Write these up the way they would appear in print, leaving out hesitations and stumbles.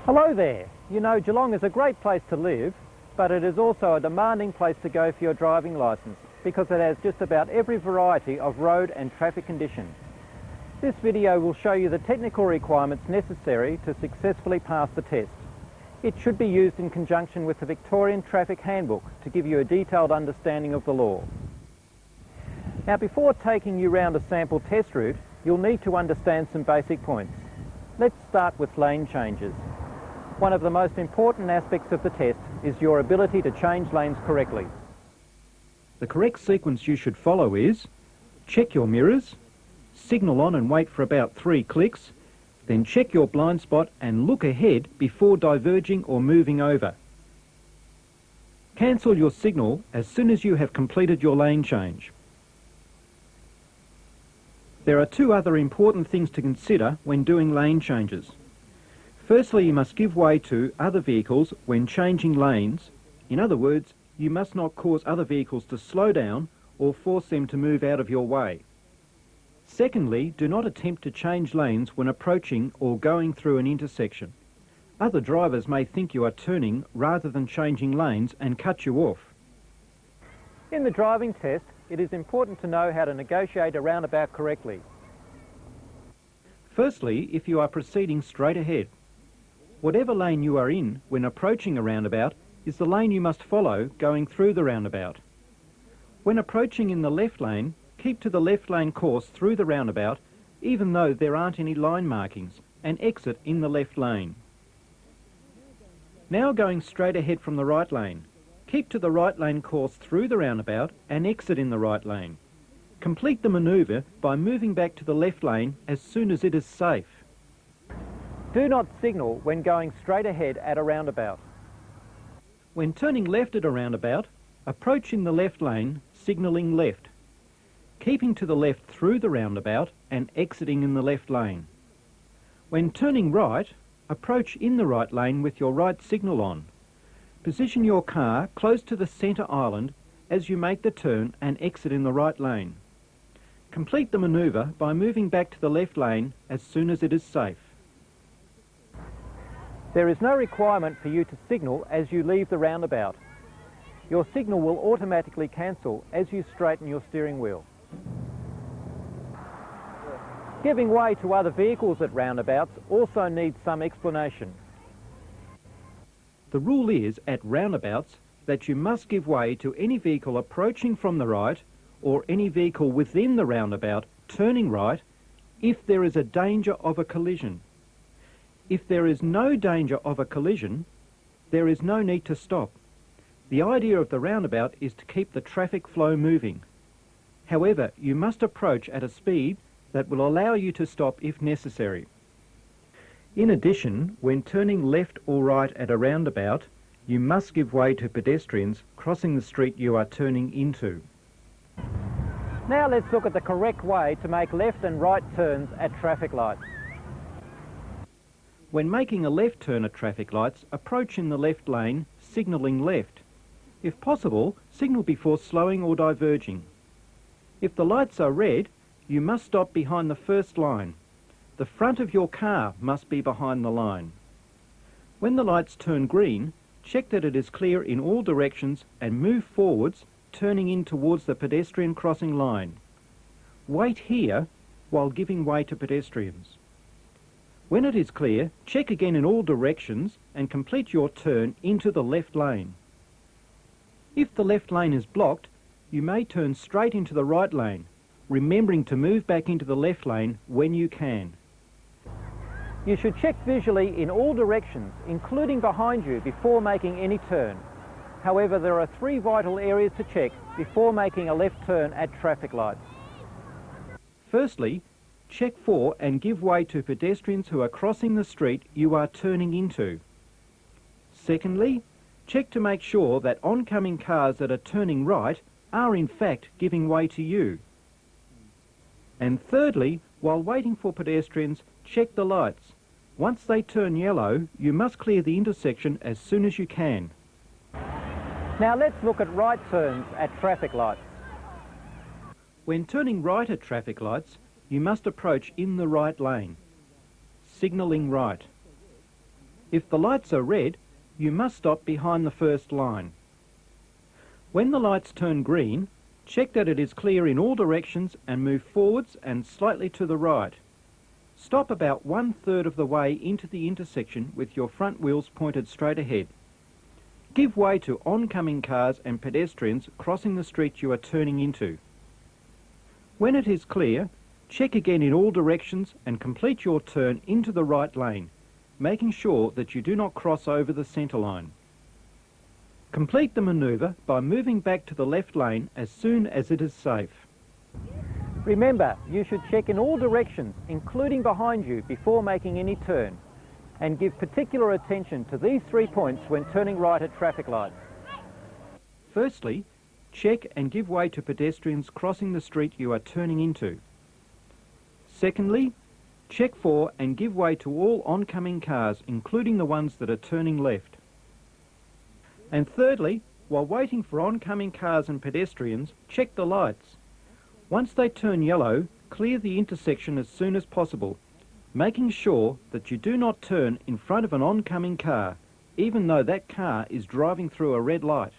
Hello there. You know, Geelong is a great place to live, but it is also a demanding place to go for your driving licence because it has just about every variety of road and traffic conditions. This video will show you the technical requirements necessary to successfully pass the test. It should be used in conjunction with the Victorian Traffic Handbook to give you a detailed understanding of the law. Now, before taking you round a sample test route, you'll need to understand some basic points. Let's start with lane changes. One of the most important aspects of the test is your ability to change lanes correctly. The correct sequence you should follow is check your mirrors, signal on and wait for about 3 clicks, then check your blind spot and look ahead before diverging or moving over. Cancel your signal as soon as you have completed your lane change. There are 2 other important things to consider when doing lane changes. Firstly, you must give way to other vehicles when changing lanes. In other words, you must not cause other vehicles to slow down or force them to move out of your way. Secondly, do not attempt to change lanes when approaching or going through an intersection. Other drivers may think you are turning rather than changing lanes and cut you off. In the driving test, it is important to know how to negotiate a roundabout correctly. Firstly, if you are proceeding straight ahead, whatever lane you are in when approaching a roundabout is the lane you must follow going through the roundabout. When approaching in the left lane, keep to the left lane course through the roundabout even though there aren't any line markings, and exit in the left lane. Now going straight ahead from the right lane, keep to the right lane course through the roundabout and exit in the right lane. Complete the manoeuvre by moving back to the left lane as soon as it is safe. Do not signal when going straight ahead at a roundabout. When turning left at a roundabout, approach in the left lane, signalling left, keeping to the left through the roundabout and exiting in the left lane. When turning right, approach in the right lane with your right signal on. Position your car close to the centre island as you make the turn and exit in the right lane. Complete the manoeuvre by moving back to the left lane as soon as it is safe. There is no requirement for you to signal as you leave the roundabout. Your signal will automatically cancel as you straighten your steering wheel. Giving way to other vehicles at roundabouts also needs some explanation. The rule is at roundabouts that you must give way to any vehicle approaching from the right or any vehicle within the roundabout turning right if there is a danger of a collision. If there is no danger of a collision, there is no need to stop. The idea of the roundabout is to keep the traffic flow moving. However, you must approach at a speed that will allow you to stop if necessary. In addition, when turning left or right at a roundabout, you must give way to pedestrians crossing the street you are turning into. Now let's look at the correct way to make left and right turns at traffic lights. When making a left turn at traffic lights, approach in the left lane, signalling left. If possible, signal before slowing or diverging. If the lights are red, you must stop behind the first line. The front of your car must be behind the line. When the lights turn green, check that it is clear in all directions and move forwards, turning in towards the pedestrian crossing line. Wait here while giving way to pedestrians. When it is clear, check again in all directions and complete your turn into the left lane. If the left lane is blocked, you may turn straight into the right lane, remembering to move back into the left lane when you can. You should check visually in all directions, including behind you, before making any turn. However, there are 3 vital areas to check before making a left turn at traffic lights. Firstly, check for and give way to pedestrians who are crossing the street you are turning into. Secondly, check to make sure that oncoming cars that are turning right are in fact giving way to you. And thirdly, while waiting for pedestrians, check the lights. Once they turn yellow, you must clear the intersection as soon as you can. Now let's look at right turns at traffic lights. When turning right at traffic lights, you must approach in the right lane, signalling right. If the lights are red, you must stop behind the first line. When the lights turn green, check that it is clear in all directions and move forwards and slightly to the right. Stop about 1/3 of the way into the intersection with your front wheels pointed straight ahead. Give way to oncoming cars and pedestrians crossing the street you are turning into. When it is clear, check again in all directions and complete your turn into the right lane, making sure that you do not cross over the centre line. Complete the manoeuvre by moving back to the left lane as soon as it is safe. Remember, you should check in all directions, including behind you, before making any turn, and give particular attention to these 3 points when turning right at traffic lights. Firstly, check and give way to pedestrians crossing the street you are turning into. Secondly, check for and give way to all oncoming cars, including the ones that are turning left. And thirdly, while waiting for oncoming cars and pedestrians, check the lights. Once they turn yellow, clear the intersection as soon as possible, making sure that you do not turn in front of an oncoming car, even though that car is driving through a red light.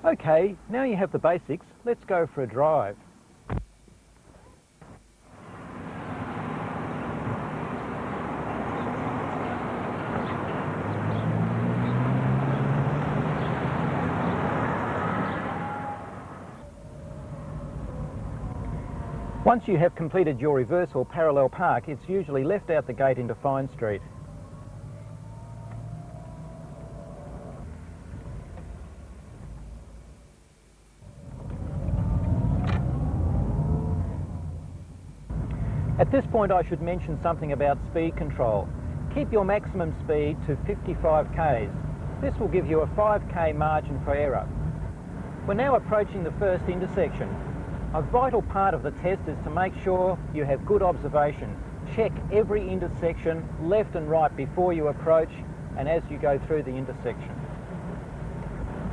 Okay, now you have the basics, let's go for a drive. Once you have completed your reverse or parallel park, it's usually left out the gate into Fine Street. At this point I should mention something about speed control. Keep your maximum speed to 55 k's. This will give you a 5k margin for error. We're now approaching the first intersection. A vital part of the test is to make sure you have good observation. Check every intersection left and right before you approach and as you go through the intersection.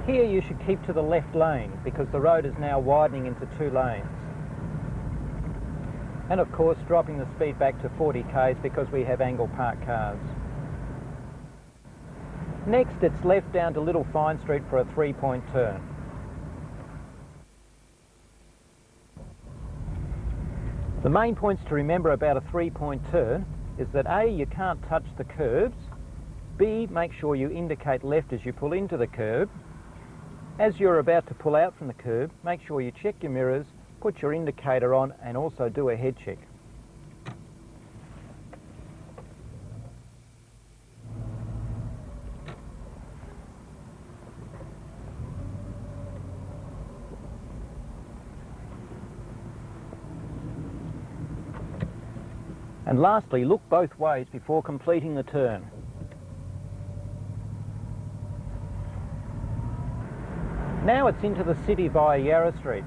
Here you should keep to the left lane because the road is now widening into 2 lanes. And of course dropping the speed back to 40 k's because we have angle parked cars. Next it's left down to Little Fine Street for a 3-point turn. The main points to remember about a 3-point turn is that A, you can't touch the curbs, B, make sure you indicate left as you pull into the curb. As you're about to pull out from the curb, make sure you check your mirrors, put your indicator on and also do a head check. And lastly, look both ways before completing the turn. Now it's into the city via Yarra Street.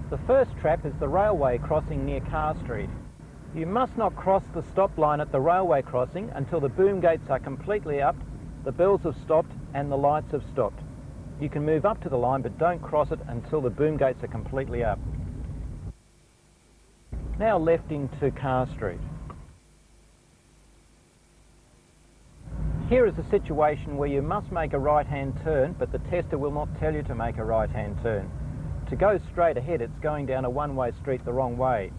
The first trap is the railway crossing near Carr Street. You must not cross the stop line at the railway crossing until the boom gates are completely up, the bells have stopped and the lights have stopped. You can move up to the line but don't cross it until the boom gates are completely up. Now left into Carr Street. Here is a situation where you must make a right-hand turn, but the tester will not tell you to make a right-hand turn. To go straight ahead, it's going down a one-way street the wrong way.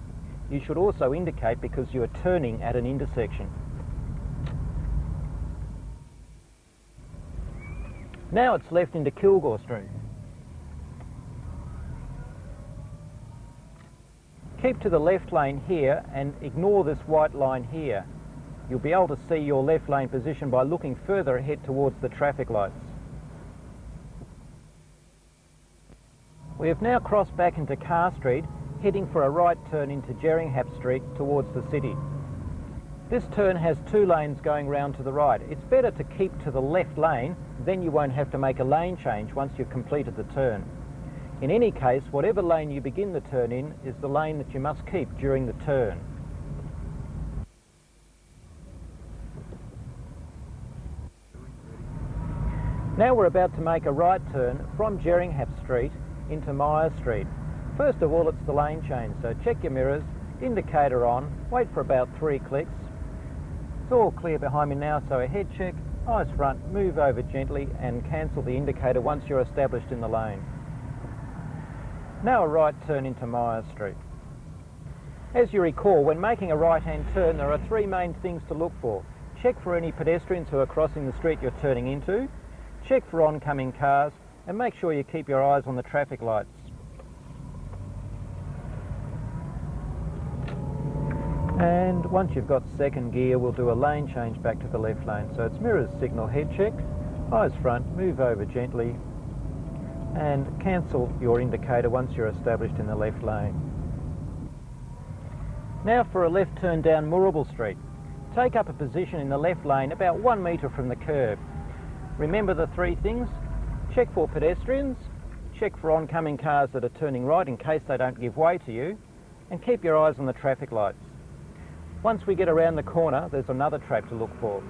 You should also indicate because you are turning at an intersection. Now it's left into Kilgore Street. Keep to the left lane here and ignore this white line here. You'll be able to see your left lane position by looking further ahead towards the traffic lights. We have now crossed back into Carr Street, heading for a right turn into Jerringhap Street towards the city. This turn has 2 lanes going round to the right. It's better to keep to the left lane, then you won't have to make a lane change once you've completed the turn. In any case, whatever lane you begin the turn in is the lane that you must keep during the turn. Now we're about to make a right turn from Jerringhap Street into Myers Street. First of all, it's the lane change, so check your mirrors, indicator on, wait for about 3 clicks. It's all clear behind me now, so a head check, eyes front, move over gently and cancel the indicator once you're established in the lane. Now a right turn into Myers Street. As you recall, when making a right-hand turn, there are 3 main things to look for. Check for any pedestrians who are crossing the street you're turning into, check for oncoming cars, and make sure you keep your eyes on the traffic lights. And once you've got second gear, we'll do a lane change back to the left lane. So it's mirrors, signal, head check, eyes front, move over gently, and cancel your indicator once you're established in the left lane. Now for a left turn down Moorabool Street. Take up a position in the left lane about 1 metre from the curb. Remember the 3 things? Check for pedestrians, check for oncoming cars that are turning right in case they don't give way to you, and keep your eyes on the traffic lights. Once we get around the corner, there's another trap to look for.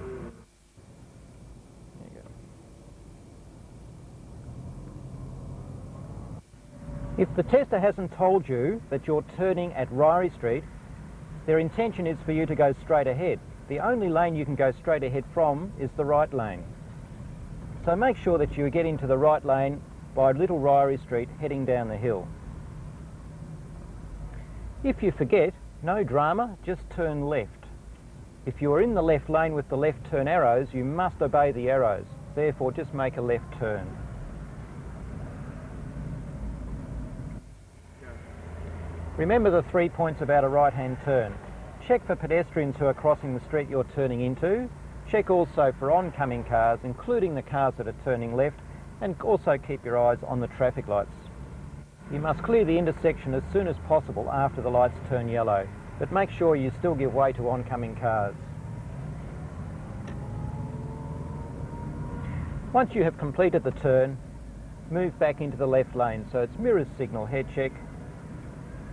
There you go. If the tester hasn't told you that you're turning at Ryrie Street, their intention is for you to go straight ahead. The only lane you can go straight ahead from is the right lane. So make sure that you get into the right lane by Little Ryrie Street heading down the hill. If you forget, no drama, just turn left. If you are in the left lane with the left turn arrows, you must obey the arrows. Therefore, just make a left turn. Remember the 3 points about a right-hand turn. Check for pedestrians who are crossing the street you're turning into. Check also for oncoming cars, including the cars that are turning left, and also keep your eyes on the traffic lights. You must clear the intersection as soon as possible after the lights turn yellow, but make sure you still give way to oncoming cars. Once you have completed the turn, move back into the left lane, so it's mirrors, signal, head check,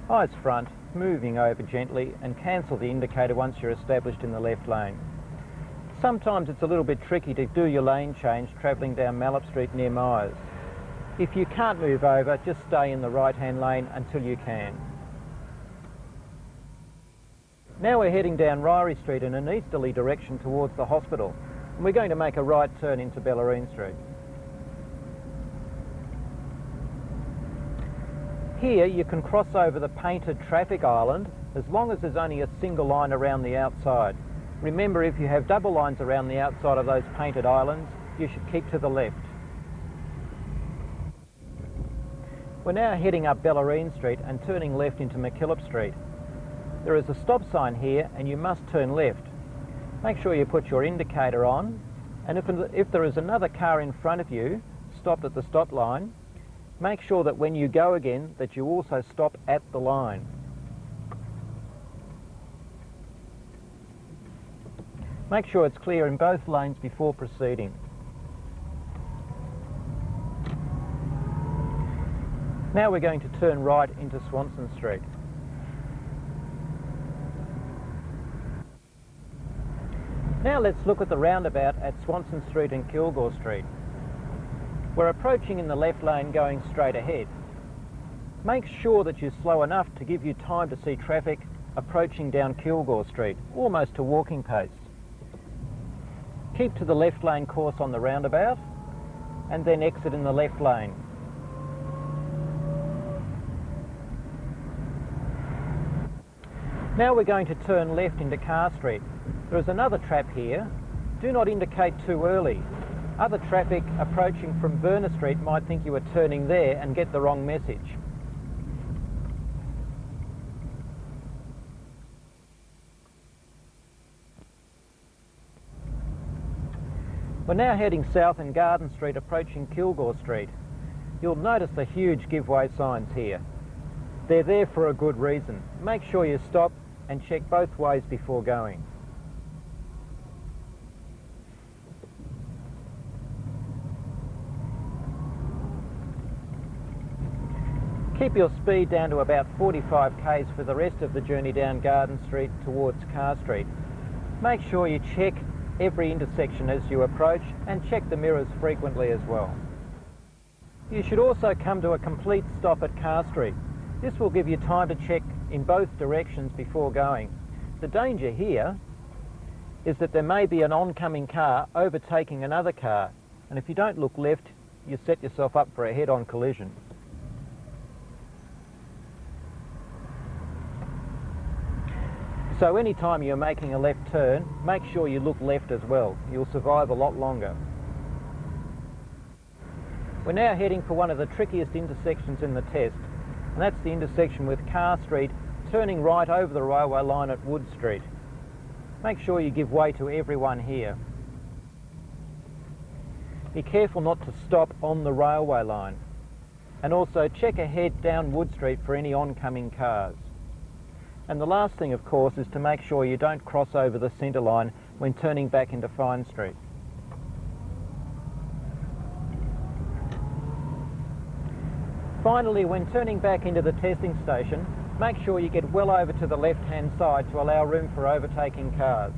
eyes front, moving over gently, and cancel the indicator once you're established in the left lane. Sometimes it's a little bit tricky to do your lane change travelling down Mallop Street near Myers. If you can't move over, just stay in the right-hand lane until you can. Now we're heading down Ryrie Street in an easterly direction towards the hospital, and we're going to make a right turn into Bellarine Street. Here you can cross over the painted traffic island as long as there's only a single line around the outside. Remember, if you have double lines around the outside of those painted islands, you should keep to the left. We're now heading up Bellarine Street and turning left into McKillop Street. There is a stop sign here and you must turn left. Make sure you put your indicator on, and if there is another car in front of you stopped at the stop line, make sure that when you go again that you also stop at the line. Make sure it's clear in both lanes before proceeding. Now we're going to turn right into Swanson Street. Now let's look at the roundabout at Swanson Street and Kilgore Street. We're approaching in the left lane going straight ahead. Make sure that you slow enough to give you time to see traffic approaching down Kilgore Street, almost to walking pace. Keep to the left lane course on the roundabout and then exit in the left lane. Now we're going to turn left into Carr Street. There is another trap here. Do not indicate too early. Other traffic approaching from Verner Street might think you are turning there and get the wrong message. We're now heading south in Garden Street approaching Kilgore Street. You'll notice the huge give way signs here. They're there for a good reason. Make sure you stop and check both ways before going. Keep your speed down to about 45 k's for the rest of the journey down Garden Street towards Carr Street. Make sure you check every intersection as you approach and check the mirrors frequently as well. You should also come to a complete stop at Carr Street. This will give you time to check in both directions before going. The danger here is that there may be an oncoming car overtaking another car, and if you don't look left, you set yourself up for a head-on collision. So anytime you're making a left turn, make sure you look left as well. You'll survive a lot longer. We're now heading for one of the trickiest intersections in the test, and that's the intersection with Carr Street, turning right over the railway line at Wood Street. Make sure you give way to everyone here. Be careful not to stop on the railway line, and also check ahead down Wood Street for any oncoming cars. And the last thing, of course, is to make sure you don't cross over the centre line when turning back into Fine Street. Finally, when turning back into the testing station, make sure you get well over to the left-hand side to allow room for overtaking cars.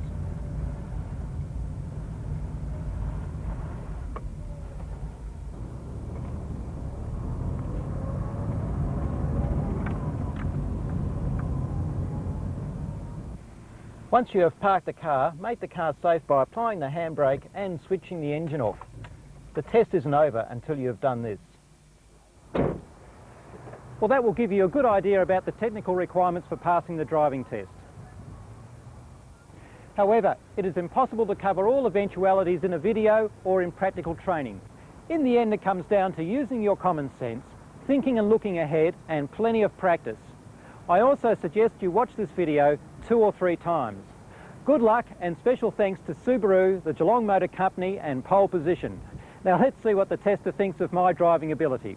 Once you have parked the car, make the car safe by applying the handbrake and switching the engine off. The test isn't over until you have done this. Well, that will give you a good idea about the technical requirements for passing the driving test. However, it is impossible to cover all eventualities in a video or in practical training. In the end, it comes down to using your common sense, thinking and looking ahead, and plenty of practice. I also suggest you watch this video 2 or 3 times. Good luck, and special thanks to Subaru, the Geelong Motor Company and Pole Position. Now let's see what the tester thinks of my driving ability.